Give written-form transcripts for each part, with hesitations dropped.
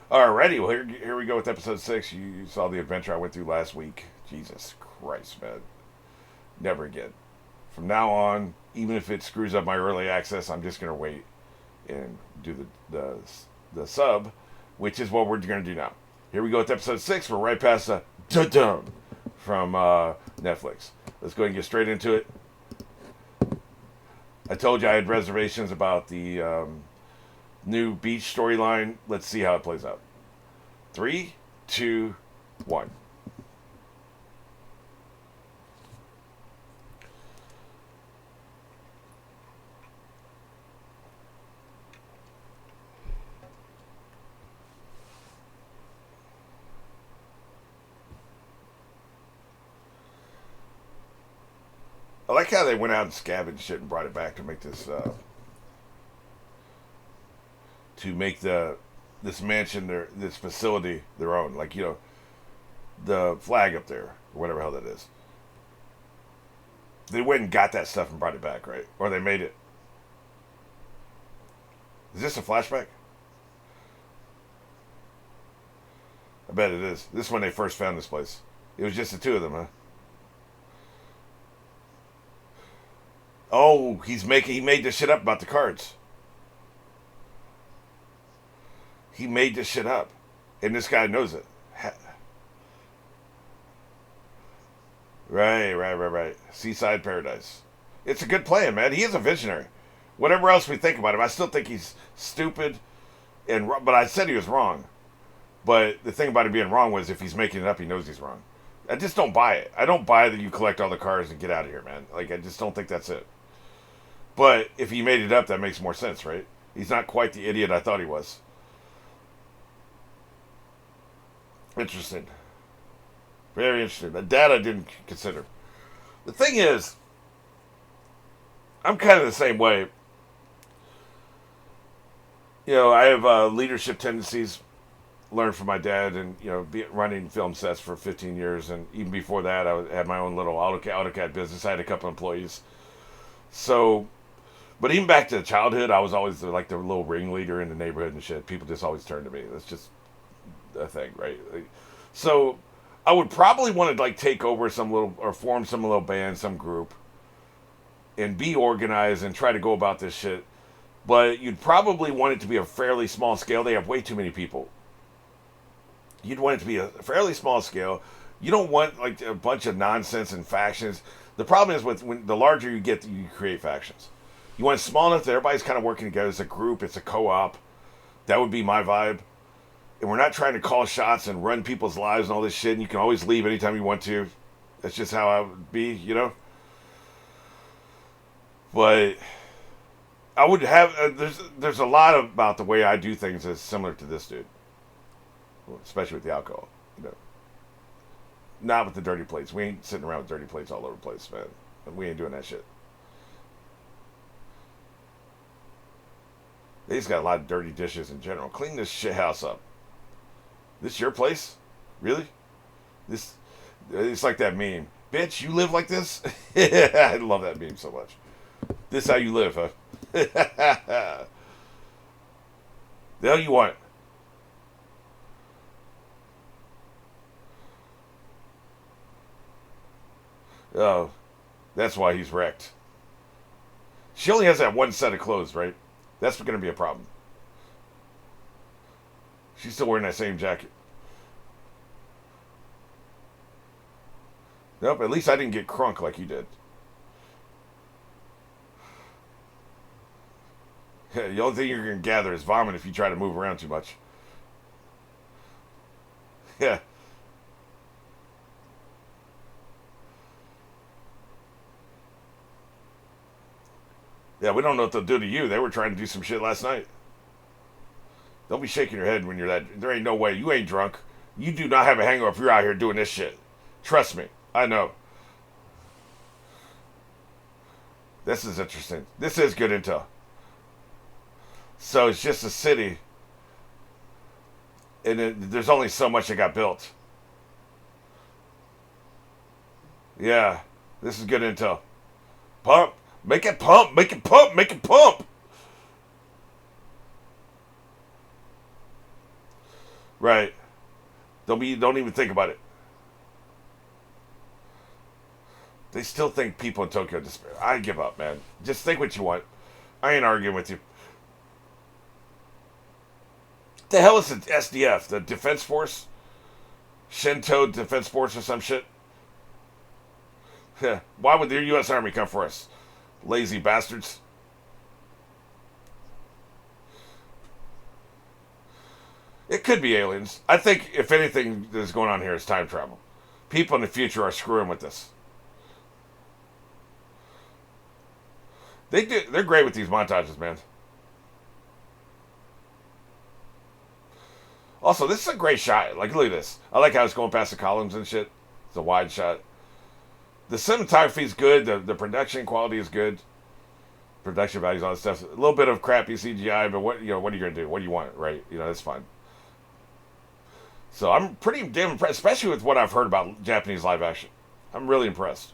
Alrighty, well, here we go with episode 6. You saw the adventure I went through last week. Jesus Christ, man. Never again. From now on, even if it screws up my early access, I'm just going to wait and do the sub, which is what we're going to do now. Here we go with episode 6. We're right past the dun from Netflix. Let's go ahead and get straight into it. I told you I had reservations about the new beach storyline. Let's see how it plays out. 3, 2, 1. I like how they went out and scavenged shit and brought it back to make this this mansion this facility their own. Like, the flag up there or whatever hell that is. They went and got that stuff and brought it back, right? Or they made it. Is this a flashback? I bet it is. This is when they first found this place. It was just the two of them, huh? Oh, he made this shit up about the cards. He made this shit up. And this guy knows it. Right. Seaside Paradise. It's a good plan, man. He is a visionary. Whatever else we think about him, I still think he's stupid. But I said he was wrong. But the thing about him being wrong was if he's making it up, he knows he's wrong. I just don't buy it. I don't buy that you collect all the cards and get out of here, man. Like, I just don't think that's it. But if he made it up, that makes more sense, right? He's not quite the idiot I thought he was. Interesting. Very interesting. That I didn't consider. The thing is, I'm kind of the same way. I have leadership tendencies learned from my dad, and running film sets for 15 years, and even before that, had my own little AutoCAD business. I had a couple employees. So, but even back to childhood, I was always like the little ringleader in the neighborhood and shit. People just always turned to me. That's just a thing, right? So, I would probably want to like take over form some little band, some group, and be organized and try to go about this shit. But you'd probably want it to be a fairly small scale. They have way too many people. You'd want it to be a fairly small scale. You don't want like a bunch of nonsense and factions. The problem is when the larger you get, you create factions. You want it small enough that everybody's kind of working together as a group. It's a co-op. That would be my vibe. And we're not trying to call shots and run people's lives and all this shit. And you can always leave anytime you want to. That's just how I would be, But I would have. There's a lot about the way I do things that's similar to this dude, especially with the alcohol. Not with the dirty plates. We ain't sitting around with dirty plates all over the place, man. We ain't doing that shit. They just got a lot of dirty dishes in general. Clean this shit house up. This your place? Really? This it's like that meme. Bitch, you live like this? I love that meme so much. This how you live, huh? The hell you want? Oh, that's why he's wrecked. She only has that one set of clothes, right? That's going to be a problem. She's still wearing that same jacket. Nope, at least I didn't get crunk like you did. The only thing you're going to gather is vomit if you try to move around too much. Yeah. Yeah, we don't know what they'll do to you. They were trying to do some shit last night. Don't be shaking your head when you're that. There ain't no way. You ain't drunk. You do not have a hangover if you're out here doing this shit. Trust me. I know. This is interesting. This is good intel. So it's just a city. And there's only so much that got built. Yeah. This is good intel. Pump. Make it pump. Make it pump. Make it pump. Right. Don't even think about it. They still think people in Tokyo despair. I give up, man. Just think what you want. I ain't arguing with you. The hell is the SDF? The Defense Force? Shinto Defense Force or some shit? Why would the U.S. Army come for us? Lazy bastards. It could be aliens. I think, if anything that is going on here is time travel. People in the future are screwing with this. They're great with these montages, man. Also, this is a great shot. Like, look at this. I like how it's going past the columns and shit. It's a wide shot. The cinematography is good. The production quality is good. Production values, all that stuff. A little bit of crappy CGI, but what are you gonna do? What do you want, right? That's fine. So I'm pretty damn impressed, especially with what I've heard about Japanese live action. I'm really impressed.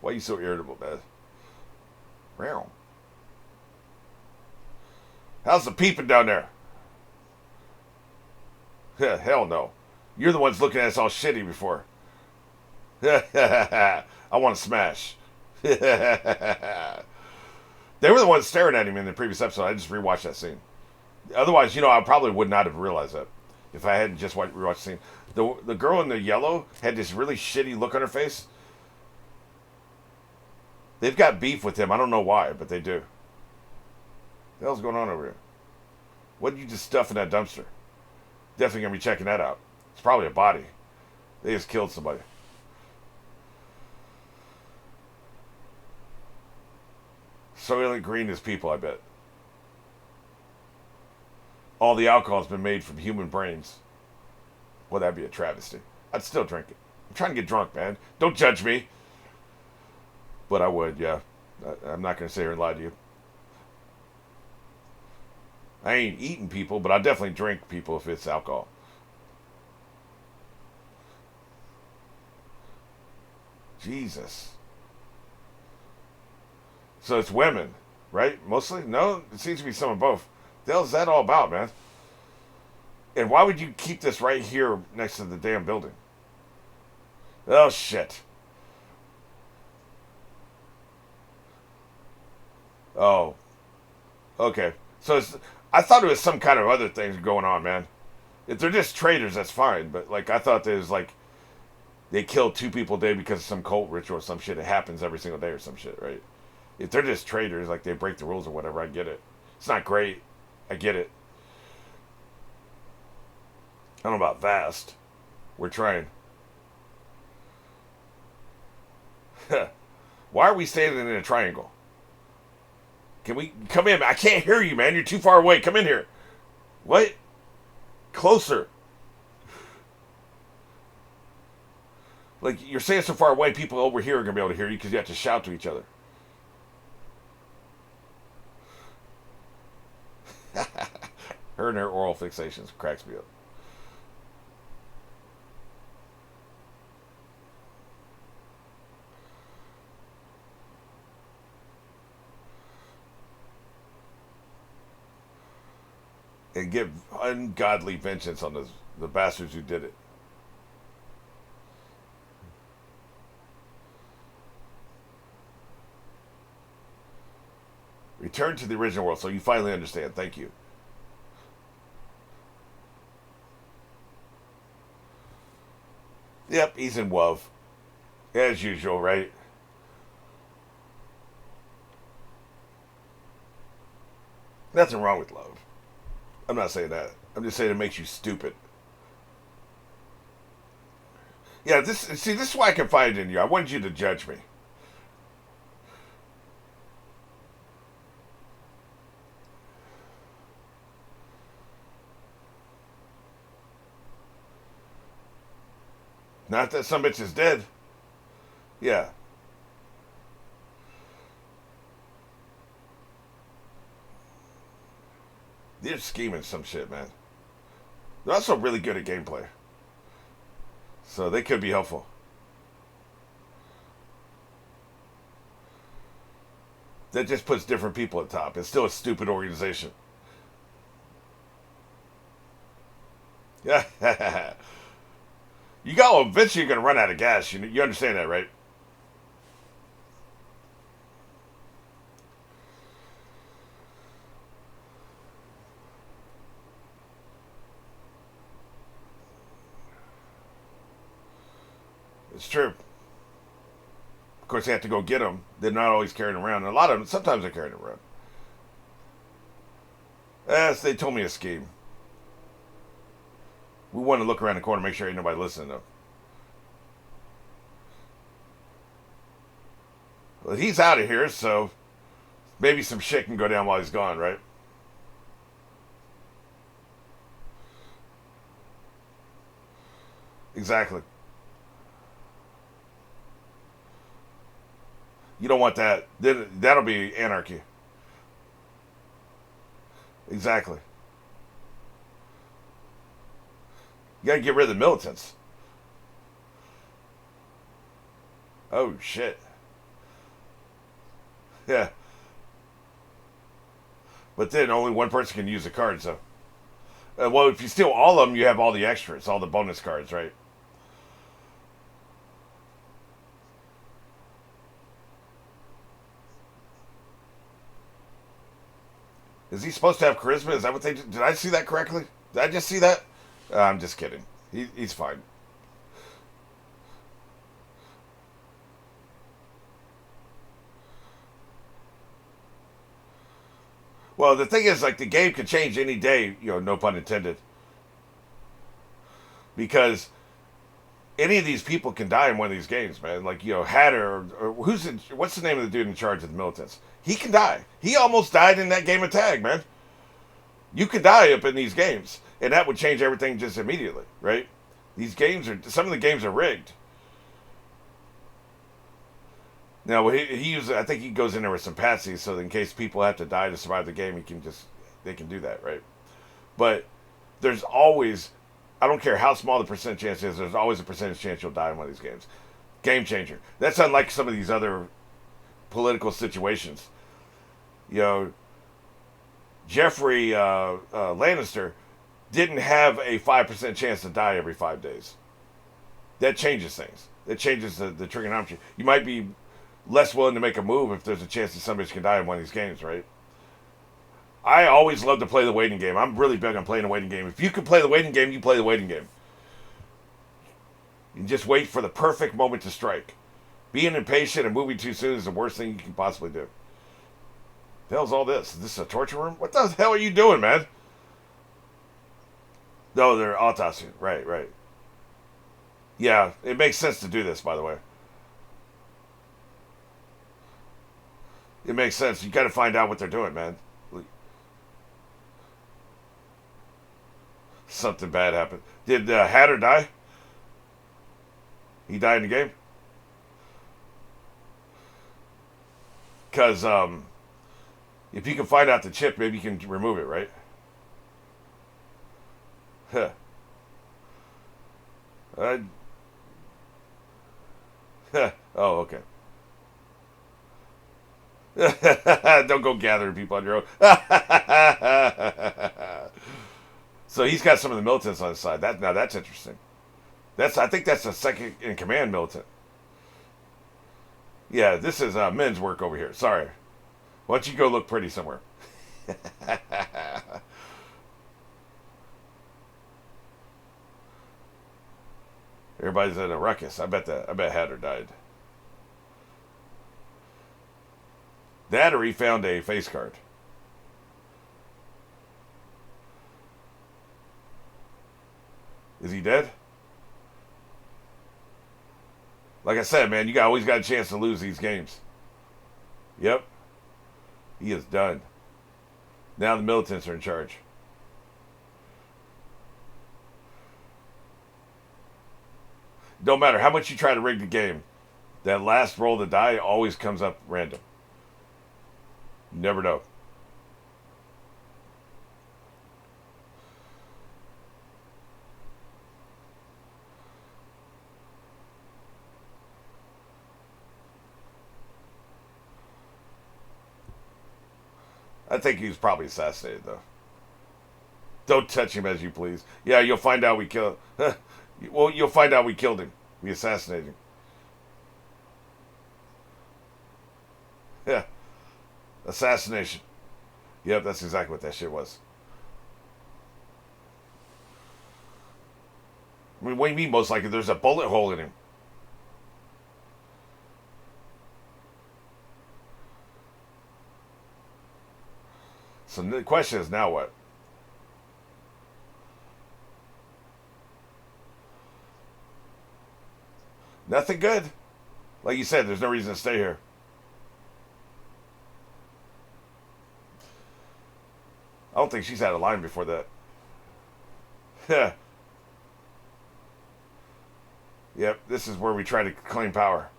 Why are you so irritable, man? Meow. How's the peeping down there? Hell no. You're the ones looking at us all shitty before. I want to smash. They were the ones staring at him in the previous episode. I just rewatched that scene. Otherwise, I probably would not have realized that if I hadn't just rewatched the scene. The girl in the yellow had this really shitty look on her face. They've got beef with him. I don't know why, but they do. What the hell's going on over here? What did you just stuff in that dumpster? Definitely going to be checking that out. It's probably a body. They just killed somebody. Soylent Green is people, I bet. All the alcohol has been made from human brains. Well, that'd be a travesty. I'd still drink it. I'm trying to get drunk, man. Don't judge me. But I would, yeah. I'm not going to sit here and lie to you. I ain't eating people, but I definitely drink people if it's alcohol. Jesus. So it's women, right? Mostly? No, it seems to be some of both. What the hell is that all about, man? And why would you keep this right here next to the damn building? Oh, shit. Oh. Okay. So I thought it was some kind of other things going on, man. If they're just traitors, that's fine. But, I thought there was, they killed 2 people a day because of some cult ritual or some shit. It happens every single day or some shit, right? If they're just traitors, they break the rules or whatever, I get it. It's not great. I get it. I don't know about vast. We're trying. Why are we standing in a triangle? Can we come in? I can't hear you, man. You're too far away. Come in here. What? Closer. You're saying so far away, people over here are going to be able to hear you because you have to shout to each other. Her and her oral fixations cracks me up. And give ungodly vengeance on the bastards who did it. Return to the original world, so you finally understand. Thank you. Yep, he's in WOV. As usual, right? Nothing wrong with love. I'm not saying that. I'm just saying it makes you stupid. Yeah, this is why I confided in you. I wanted you to judge me. Not that some bitch is dead. Yeah. They're scheming some shit, man. They're also really good at gameplay. So they could be helpful. That just puts different people at top. It's still a stupid organization. Yeah. You got eventually you're gonna run out of gas. You understand that, right? It's true. Of course, they have to go get them. They're not always carrying them around. And a lot of them, sometimes they're carrying them around. Yes, they told me a scheme. We want to look around the corner, make sure ain't nobody listening though. Well, he's out of here, so maybe some shit can go down while he's gone, right? Exactly. You don't want that. Then that'll be anarchy. Exactly. You gotta get rid of the militants. Oh shit. Yeah. But then only one person can use the cards, though. Well, if you steal all of them, you have all the extras, all the bonus cards, right? Is he supposed to have charisma? Is that what they did? I see that correctly? Did I just see that? I'm just kidding. He's fine. Well, the thing is, like, the game could change any day, no pun intended. Because any of these people can die in one of these games, man. Like, Hatter, or what's the name of the dude in charge of the militants? He can die. He almost died in that game of tag, man. You could die up in these games, and that would change everything just immediately, right? Some of the games are rigged. Now he uses, I think he goes in there with some patsies, so that in case people have to die to survive the game, they can do that, right? But there's always, I don't care how small the percent chance is, there's always a percentage chance you'll die in one of these games. Game changer. That's unlike some of these other political situations. You know, Jeffrey Lannister didn't have a 5% chance to die every 5 days. That changes things. It changes the trigonometry. You might be less willing to make a move if there's a chance that somebody can die in one of these games, right? I always love to play the waiting game. I'm really big on playing the waiting game. If you can play the waiting game, you play the waiting game. You just wait for the perfect moment to strike. Being impatient and moving too soon is the worst thing you can possibly do. The hell's all this? Is this a torture room? What the hell are you doing, man? No, they're autopsy. Right, right. Yeah, it makes sense to do this, by the way. It makes sense. You got to find out what they're doing, man. Something bad happened. Did Hatter die? He died in the game? Because if you can find out the chip, maybe you can remove it, right? Huh. Uh, oh, okay. Don't go gathering people on your own. So he's got some of the militants on his side. That's interesting. I think that's the second in command militant. Yeah, this is men's work over here. Sorry. Why don't you go look pretty somewhere? Everybody's in a ruckus. I bet Hatter died. That or he found a face card. Is he dead? Like I said, man, always got a chance to lose these games. Yep. He is done. Now the militants are in charge. Don't matter how much you try to rig the game, that last roll of the die always comes up random. You never know. I think he was probably assassinated, though. Don't touch him as you please. Yeah, you'll find out we killed. Well, you'll find out we killed him. We assassinated him. Yeah, assassination. Yep, that's exactly what that shit was. I mean, what do you mean most likely? There's a bullet hole in him. So the question is now what? Nothing good. Like you said, there's no reason to stay here. I don't think she's had a line before that. Yeah. Yep, this is where we try to claim power.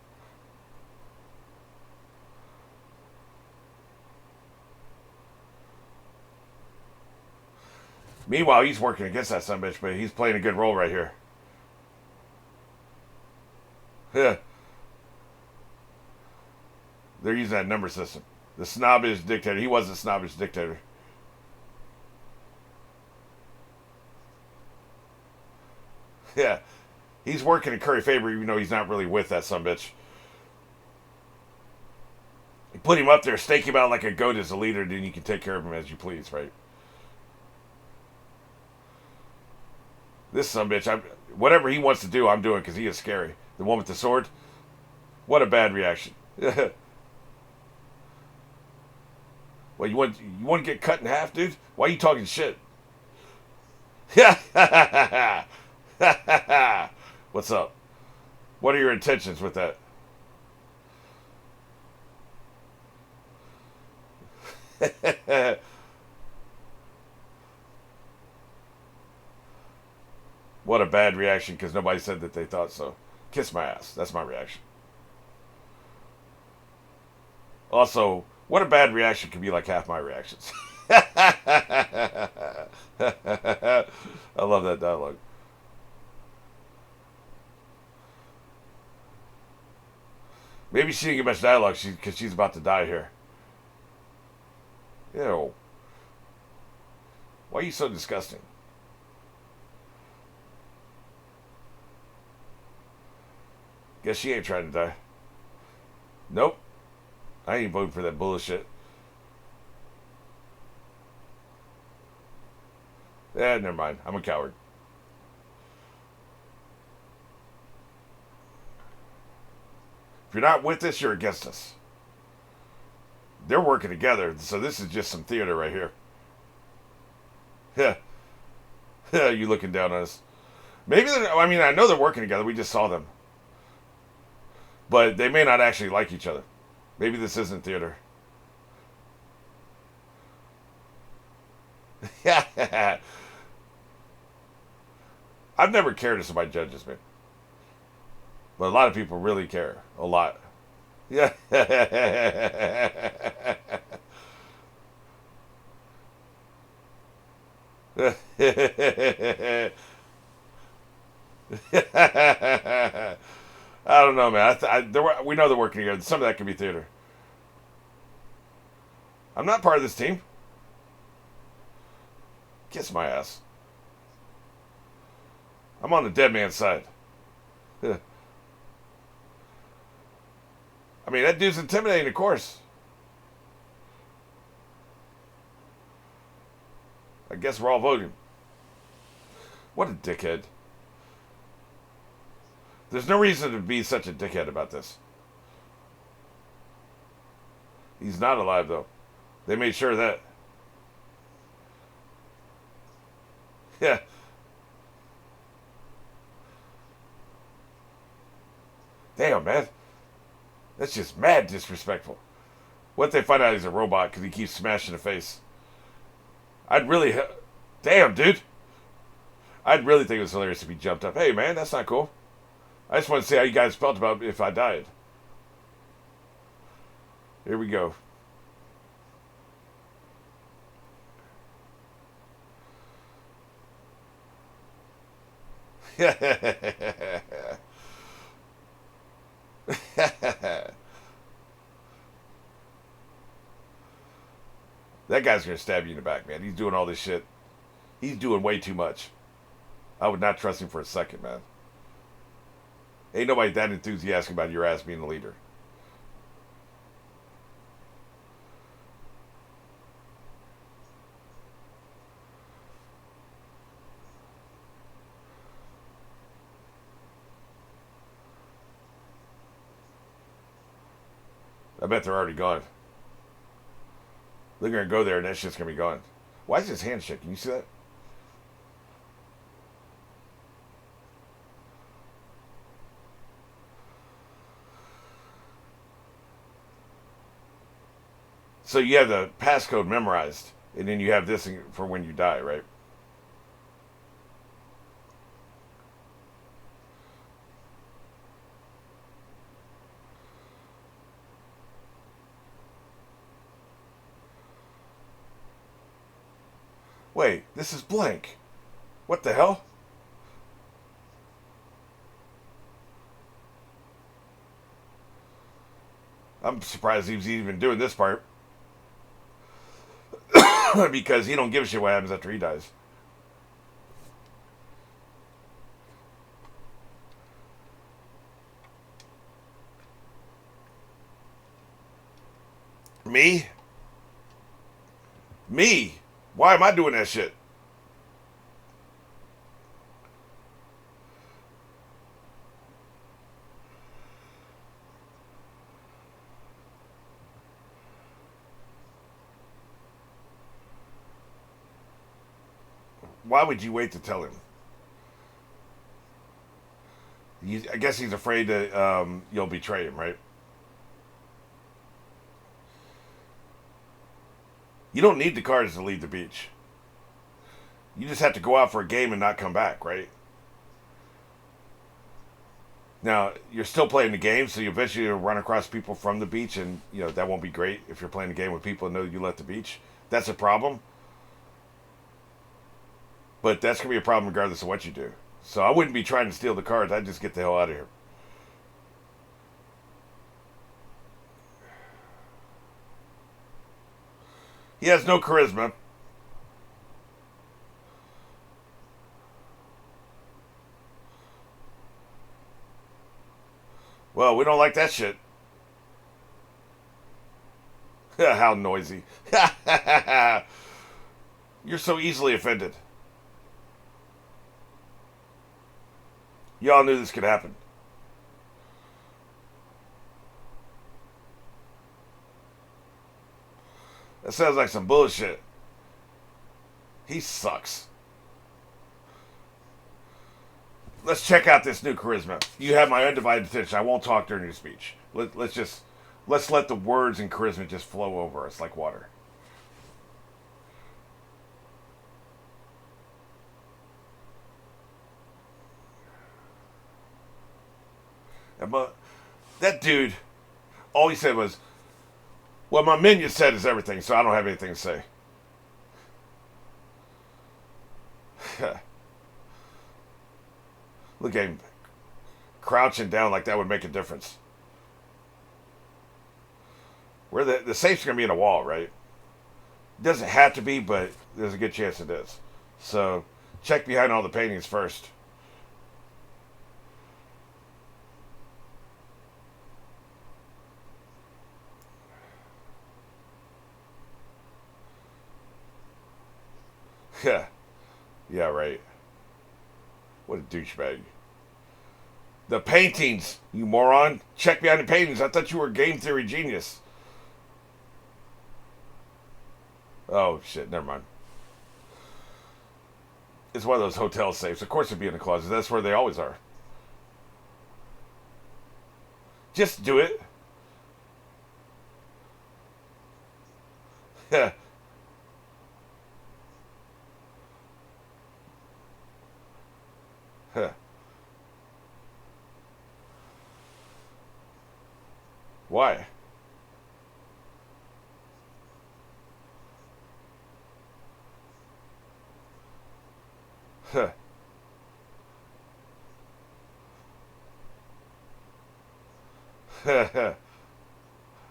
Meanwhile, he's working against that son bitch, but he's playing a good role right here. Yeah. They're using that number system. The snobbish dictator. He was a snobbish dictator. Yeah. He's working in Curry favor even though he's not really with that son bitch. You put him up there, stake him out like a goat as a leader, then you can take care of him as you please, right? This son bitch, whatever he wants to do, I'm doing because he is scary. The one with the sword? What a bad reaction. Well, you want to get cut in half, dude? Why are you talking shit? Yeah. What's up? What are your intentions with that? What a bad reaction because nobody said that they thought so. Kiss my ass. That's my reaction. Also, what a bad reaction can be like half my reactions. I love that dialogue. Maybe she didn't get much dialogue because she's about to die here. Ew. Why are you so disgusting? Guess she ain't trying to die. Nope. I ain't voting for that bullshit. Never mind. I'm a coward. If you're not with us, you're against us. They're working together, so this is just some theater right here. Yeah. You looking down on us. Maybe I mean, I know they're working together. We just saw them. But they may not actually like each other. Maybe this isn't theater. Yeah. I've never cared if somebody judges me. But a lot of people really care. A lot. Yeah. I don't know, man. We know they're working together. Some of that could be theater. I'm not part of this team. Kiss my ass. I'm on the dead man's side. I mean, that dude's intimidating, of course. I guess we're all voting. What a dickhead. There's no reason to be such a dickhead about this. He's not alive, though. They made sure of that. Yeah. Damn, man. That's just mad disrespectful. What if they find out he's a robot because he keeps smashing the face? I'd really... Damn, dude. I'd really think it was hilarious if he jumped up. Hey, man, that's not cool. I just want to see how you guys felt about if I died. Here we go. That guy's gonna stab you in the back, man. He's doing all this shit. He's doing way too much. I would not trust him for a second, man. Ain't nobody that enthusiastic about your ass being the leader. I bet they're already gone. They're gonna go there and that shit's gonna be gone. Why is his hand shaking? You see that? So you have the passcode memorized, and then you have this for when you die, right? Wait, this is blank. What the hell? I'm surprised he's even doing this part. Because he don't give a shit what happens after he dies. Me? Me? Why am I doing that shit? Why would you wait to tell him? I guess he's afraid that you'll betray him, right? You don't need the cards to leave the beach. You just have to go out for a game and not come back, right? Now, you're still playing the game, so you eventually will run across people from the beach, and, that won't be great if you're playing the game with people and know you left the beach. That's a problem. But that's going to be a problem regardless of what you do. So I wouldn't be trying to steal the cards. I'd just get the hell out of here. He has no charisma. Well, we don't like that shit. How noisy. You're so easily offended. Y'all knew this could happen. That sounds like some bullshit. He sucks. Let's check out this new charisma. You have my undivided attention. I won't talk during your speech. Let's let the words and charisma just flow over us like water. That dude, all he said was, "Well, my minion said is everything, so I don't have anything to say." Look at him crouching down like that would make a difference. Where the safe's gonna be in a wall, right? Doesn't have to be, but there's a good chance it is. So check behind all the paintings first. Yeah, right. What a douchebag. The paintings, you moron. Check behind the paintings. I thought you were a game theory genius. Oh, shit. Never mind. It's one of those hotel safes. Of course it'd be in the closet. That's where they always are. Just do it. Why?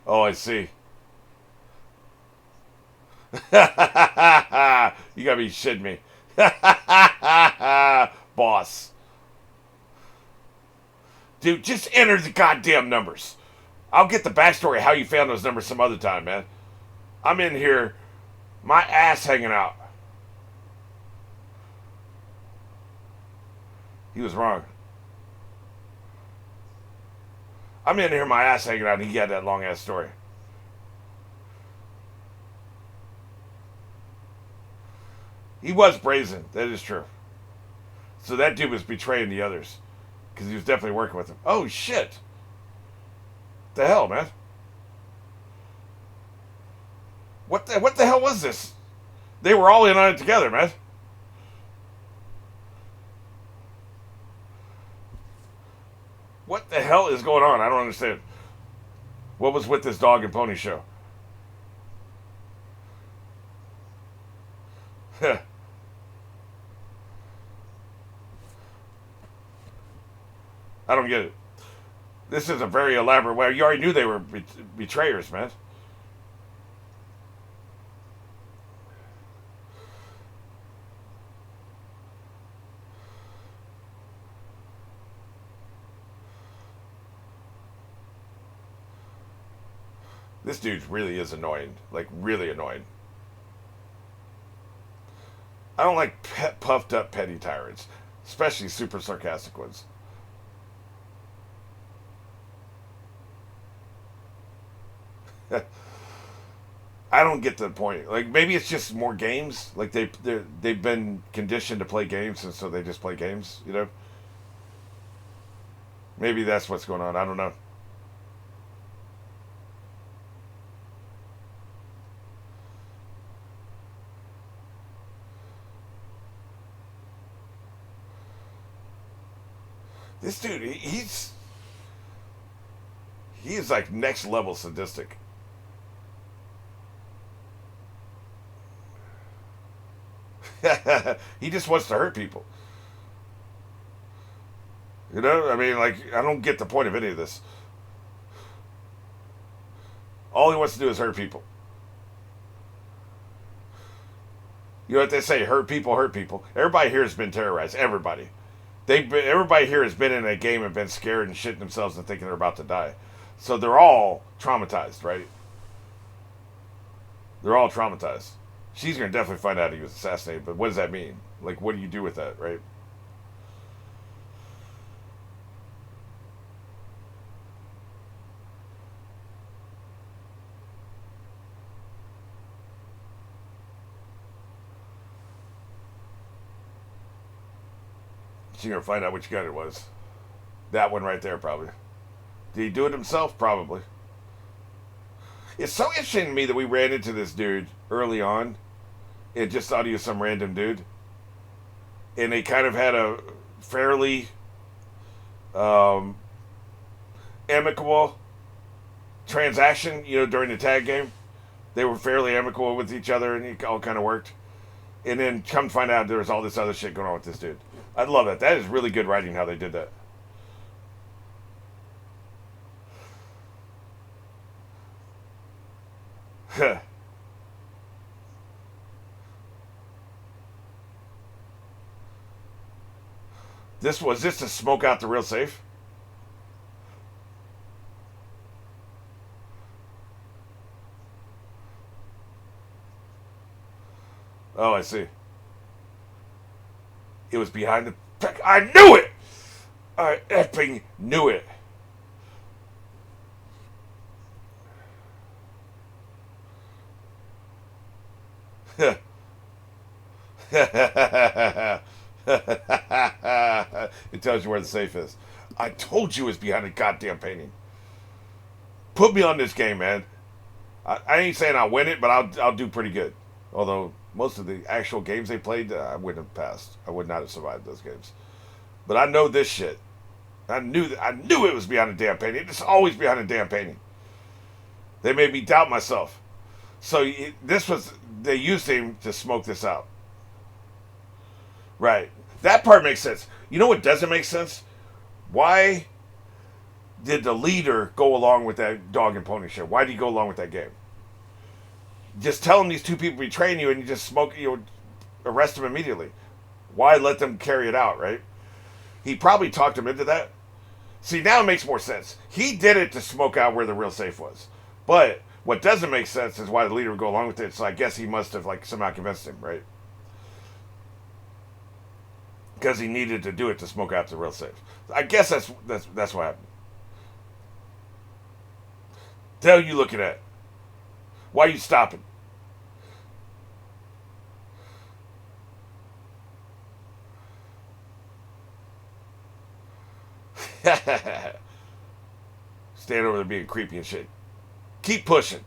Oh, I see. You gotta be shitting me. Boss. Dude, just enter the goddamn numbers. I'll get the backstory how you found those numbers some other time, man. I'm in here, my ass hanging out. He was wrong. I'm in here, my ass hanging out, and he had that long ass story. He was brazen. That is true. So that dude was betraying the others because he was definitely working with them. Oh shit! The hell, man? What the hell was this? They were all in on it together, man. What the hell is going on? I don't understand. What was with this dog and pony show? I don't get it. This is a very elaborate way. You already knew they were betrayers, man. This dude really is annoying. Like, really annoying. I don't like puffed up petty tyrants, especially super sarcastic ones. I don't get the point. Like maybe it's just more games. Like they've been conditioned to play games, and so they just play games. You know, maybe that's what's going on. I don't know. This dude, he's like next level sadistic. He just wants to hurt people. You know, I mean, like I don't get the point of any of this. All he wants to do is hurt people. You know what they say? Hurt people, hurt people. Everybody here has been terrorized. Everybody. Everybody here has been in a game and been scared and shitting themselves and thinking they're about to die. So they're all traumatized, right? They're all traumatized. She's gonna definitely find out he was assassinated, but what does that mean? Like, what do you do with that, right? She's gonna find out which gun it was. That one right there, probably. Did he do it himself? Probably. It's so interesting to me that we ran into this dude early on and just thought he was some random dude. And they kind of had a fairly um, amicable transaction, you know, during the tag game. They were fairly amicable with each other and it all kind of worked. And then come to find out there was all this other shit going on with this dude. I love that. That is really good writing how they did that. This to smoke out the real safe? Oh, I see. It was behind the. I knew it. I effing knew it. It tells you where the safe is. I told you it was behind a goddamn painting. Put me on this game, man. I ain't saying I'll win it, but I'll do pretty good. Although most of the actual games they played, I wouldn't have passed. I would not have survived those games. But I know this shit. I knew it was behind a damn painting. It's always behind a damn painting. They made me doubt myself. So this was they used him to smoke this out. Right. That part makes sense. You know what doesn't make sense? Why did the leader go along with that dog and pony show? Why did he go along with that game? Just tell them these two people betraying you, and you just arrest them immediately. Why let them carry it out, right? He probably talked him into that. See, now it makes more sense. He did it to smoke out where the real safe was. But what doesn't make sense is why the leader would go along with it. So I guess he must have like somehow convinced him, right? Because he needed to do it to smoke out the real safe. I guess that's what happened. The hell you looking at? Why are you stopping? Stand over there being creepy and shit. Keep pushing.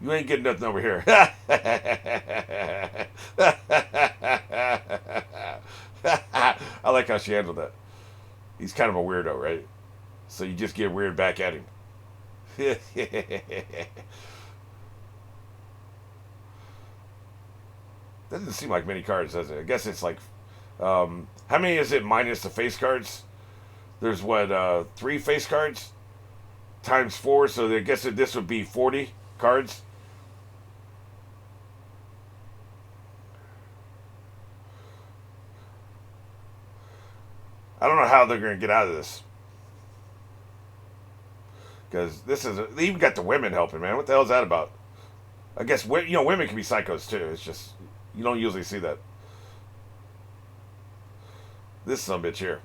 You ain't getting nothing over here. I like how she handled that. He's kind of a weirdo, right? So you just get weird back at him. Doesn't seem like many cards, does it? I guess it's like, how many is it minus the face cards? There's what, 3 face cards times 4, so I guess this would be 40 cards. I don't know how they're going to get out of this. Because they even got the women helping, man. What the hell is that about? I guess, women can be psychos too. It's just, you don't usually see that. This son of a bitch here.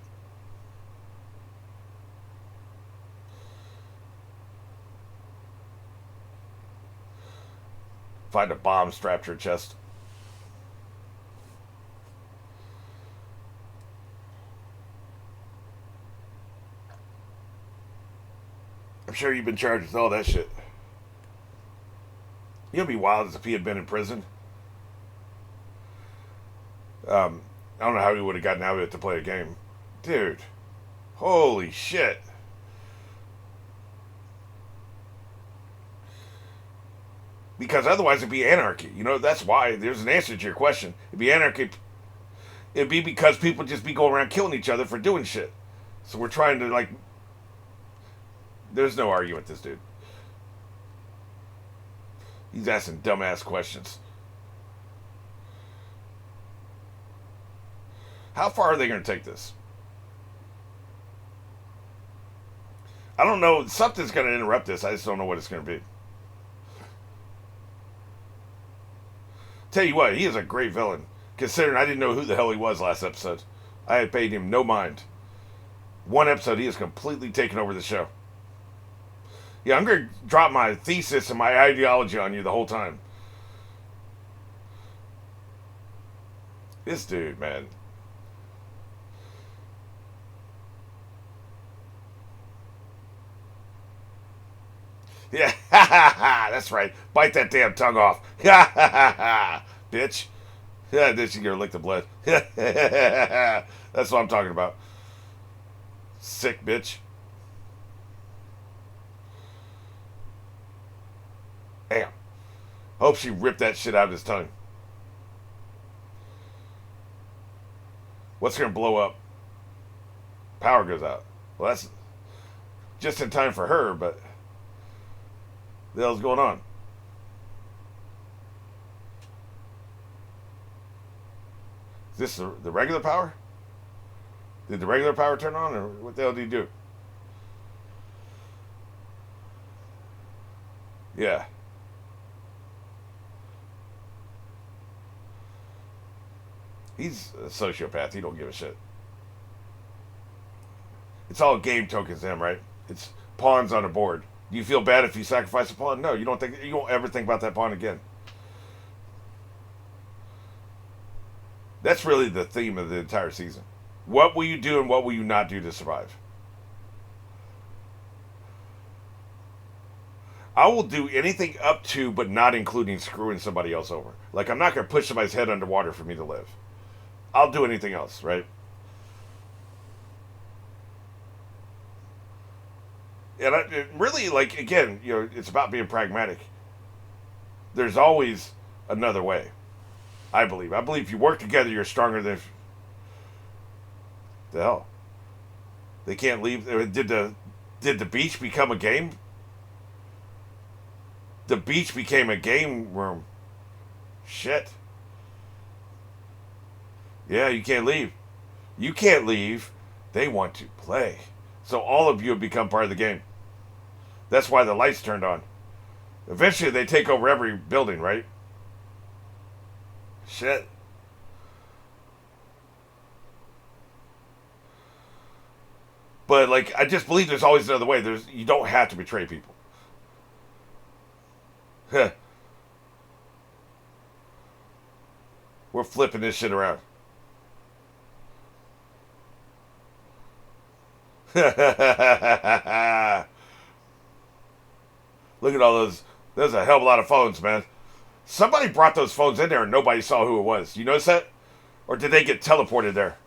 Find a bomb strapped to her chest. I'm sure you've been charged with all that shit. You'd be wild as if he had been in prison. I don't know how he would have gotten out of it to play a game. Dude. Holy shit. Because otherwise it'd be anarchy. That's why. There's an answer to your question. It'd be anarchy. It'd be because people just be going around killing each other for doing shit. So we're trying to, like... There's no argument with this dude. He's asking dumbass questions. How far are they going to take this? I don't know. Something's going to interrupt this. I just don't know what it's going to be. Tell you what, he is a great villain. Considering I didn't know who the hell he was last episode. I had paid him no mind. One episode, he has completely taken over the show. Yeah, I'm going to drop my thesis and my ideology on you the whole time. This dude, man. Yeah, that's right. Bite that damn tongue off. Bitch. Yeah, then she's going to lick the blood. That's what I'm talking about. Sick bitch. Damn. Hope she ripped that shit out of his tongue. What's going to blow up? Power goes out. Well, that's just in time for her, but the hell's going on? Is this the regular power? Did the regular power turn on, or what the hell did he do? Yeah. He's a sociopath. He don't give a shit. It's all game tokens to him, right? It's pawns on a board. Do you feel bad if you sacrifice a pawn? No, you won't ever think about that pawn again. That's really the theme of the entire season. What will you do and what will you not do to survive? I will do anything up to, but not including screwing somebody else over. Like, I'm not going to push somebody's head underwater for me to live. I'll do anything else, right? And really, like, again, it's about being pragmatic. There's always another way. I believe. I believe if you work together, you're stronger than... The hell? They can't leave. Did the beach become a game? The beach became a game room. Shit. Yeah, you can't leave. You can't leave. They want to play. So all of you have become part of the game. That's why the lights turned on. Eventually, they take over every building, right? Shit. But like, I just believe there's always another way. You don't have to betray people. We're flipping this shit around. Look at all those. There's a hell of a lot of phones, man. Somebody brought those phones in there and nobody saw who it was. You notice that? Or did they get teleported there?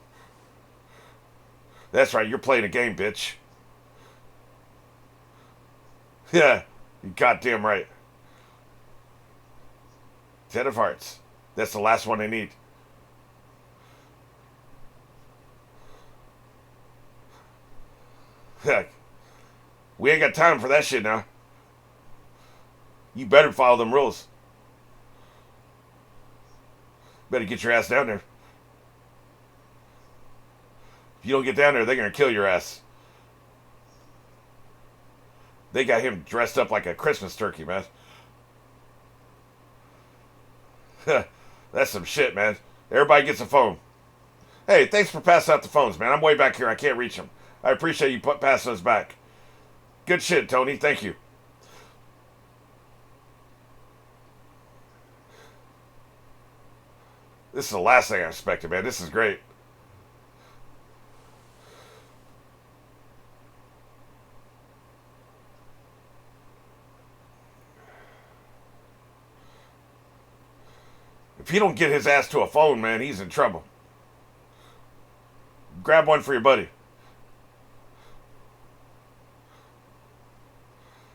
That's right, you're playing a game, bitch. Yeah, you goddamn right. 10 of hearts. That's the last one I need. Heck, we ain't got time for that shit now. You better follow them rules. Better get your ass down there. If you don't get down there, they're gonna kill your ass. They got him dressed up like a Christmas turkey, man. That's some shit, man. Everybody gets a phone. Hey, thanks for passing out the phones, man. I'm way back here. I can't reach them. I appreciate you passing those back. Good shit, Tony. Thank you. This is the last thing I expected, man. This is great. If you don't get his ass to a phone, man, he's in trouble. Grab one for your buddy.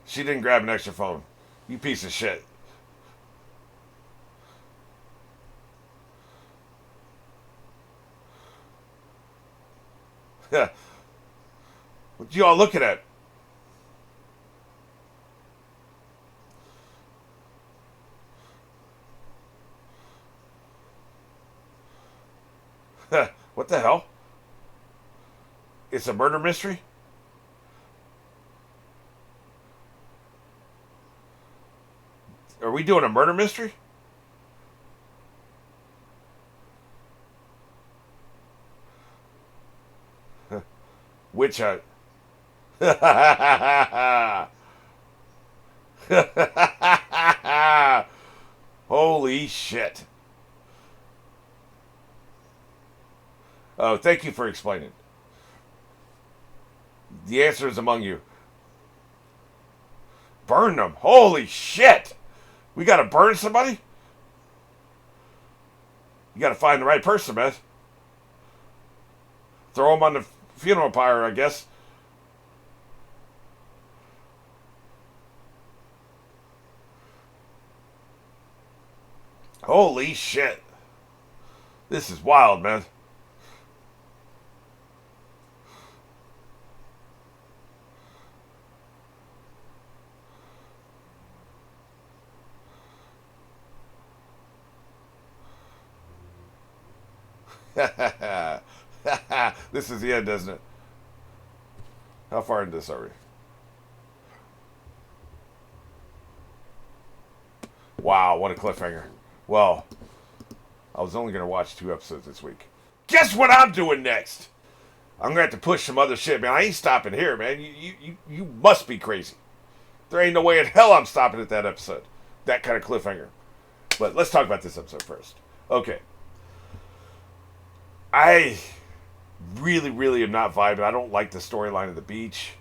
She didn't grab an extra phone. You piece of shit. What you all looking at? What the hell? It's a murder mystery? Are we doing a murder mystery? Witch hunt. Holy shit. Oh, thank you for explaining. The answer is among you. Burn them. Holy shit. We gotta burn somebody? You gotta find the right person, man. Throw them on the funeral pyre, I guess. Holy shit. This is wild, man. This is the end, doesn't it? How far into this are we? Wow, what a cliffhanger. Well, I was only going to watch 2 episodes this week. Guess what I'm doing next? I'm going to have to push some other shit, man. I ain't stopping here, man. You must be crazy. There ain't no way in hell I'm stopping at that episode. That kind of cliffhanger. But let's talk about this episode first. Okay. I really am not vibing. I don't like the storyline of the beach.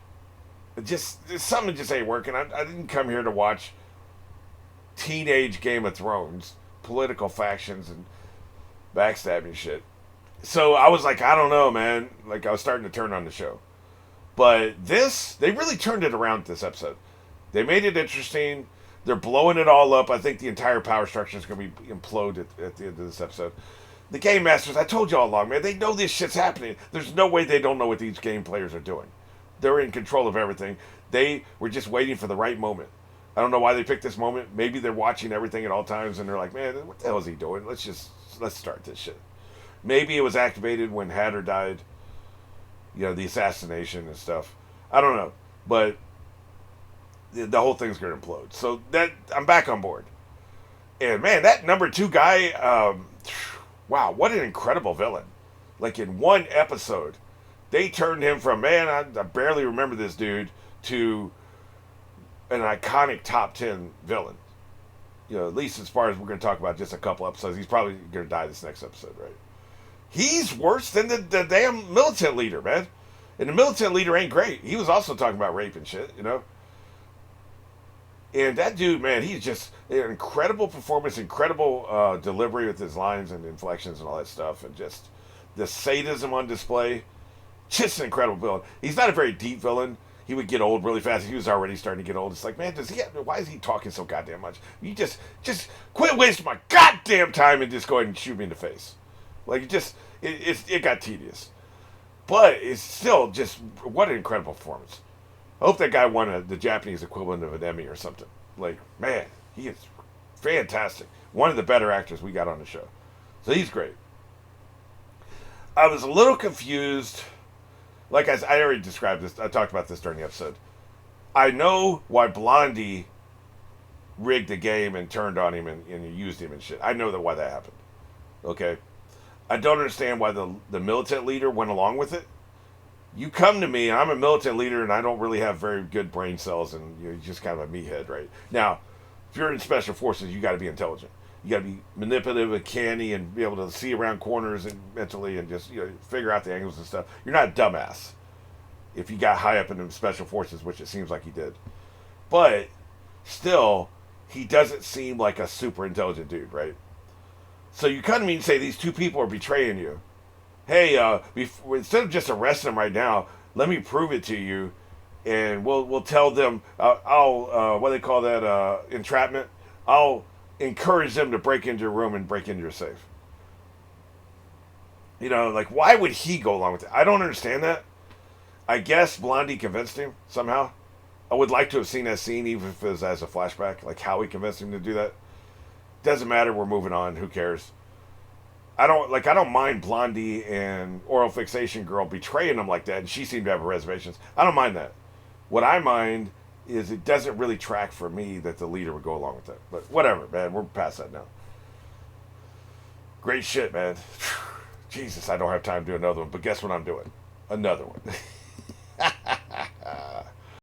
Something just ain't working. I didn't come here to watch teenage Game of Thrones, political factions, and backstabbing shit. So I was like, I don't know, man. Like, I was starting to turn on the show. But they really turned it around this episode. They made it interesting. They're blowing it all up. I think the entire power structure is going to be imploded at the end of this episode. The game masters, I told you all along, man, they know this shit's happening. There's no way they don't know what these game players are doing. They're in control of everything. They were just waiting for the right moment. I don't know why they picked this moment. Maybe they're watching everything at all times and they're like, man, what the hell is he doing? Let's start this shit. Maybe it was activated when Hatter died. You know, the assassination and stuff. I don't know. But the whole thing's going to implode. So that I'm back on board. And man, that number 2 guy, wow, what an incredible villain. Like in one episode, they turned him from, man, I barely remember this dude, to an iconic top 10 villain. You know, at least as far as we're going to talk about just a couple episodes. He's probably going to die this next episode, right? He's worse than the damn militant leader, man. And the militant leader ain't great. He was also talking about rape and shit, you know? And that dude, man, he's just an incredible performance, incredible delivery with his lines and inflections and all that stuff, and just the sadism on display. Just an incredible villain. He's not a very deep villain. He would get old really fast. He was already starting to get old. It's like, man, why is he talking so goddamn much? You just quit wasting my goddamn time and just go ahead and shoot me in the face. Like, it got tedious. But it's still just, what an incredible performance. I hope that guy won the Japanese equivalent of an Emmy or something. Like, man, he is fantastic. One of the better actors we got on the show. So he's great. I was a little confused. Like I already described this. I talked about this during the episode. I know why Blondie rigged the game and turned on him and used him and shit. I know why that happened. Okay? I don't understand why the militant leader went along with it. You come to me, and I'm a militant leader, and I don't really have very good brain cells, and you're just kind of a meathead, right? Now, if you're in special forces, you got to be intelligent. You got to be manipulative and canny and be able to see around corners and mentally and just figure out the angles and stuff. You're not a dumbass if you got high up in the special forces, which it seems like he did. But still, he doesn't seem like a super intelligent dude, right? So you come to me and say these 2 people are betraying you. Hey, instead of just arresting them right now, let me prove it to you, and we'll tell them. I'll what do they call that? Entrapment. I'll encourage them to break into your room and break into your safe. You know, like, why would he go along with it? I don't understand that. I guess Blondie convinced him somehow. I would like to have seen that scene, even if it was as a flashback, like how he convinced him to do that. Doesn't matter. We're moving on. Who cares? I don't mind Blondie and Oral Fixation Girl betraying him like that, and she seemed to have reservations. I don't mind that. What I mind is it doesn't really track for me that the leader would go along with that. But whatever, man. We're past that now. Great shit, man. Jesus, I don't have time to do another one. But guess what I'm doing? Another one.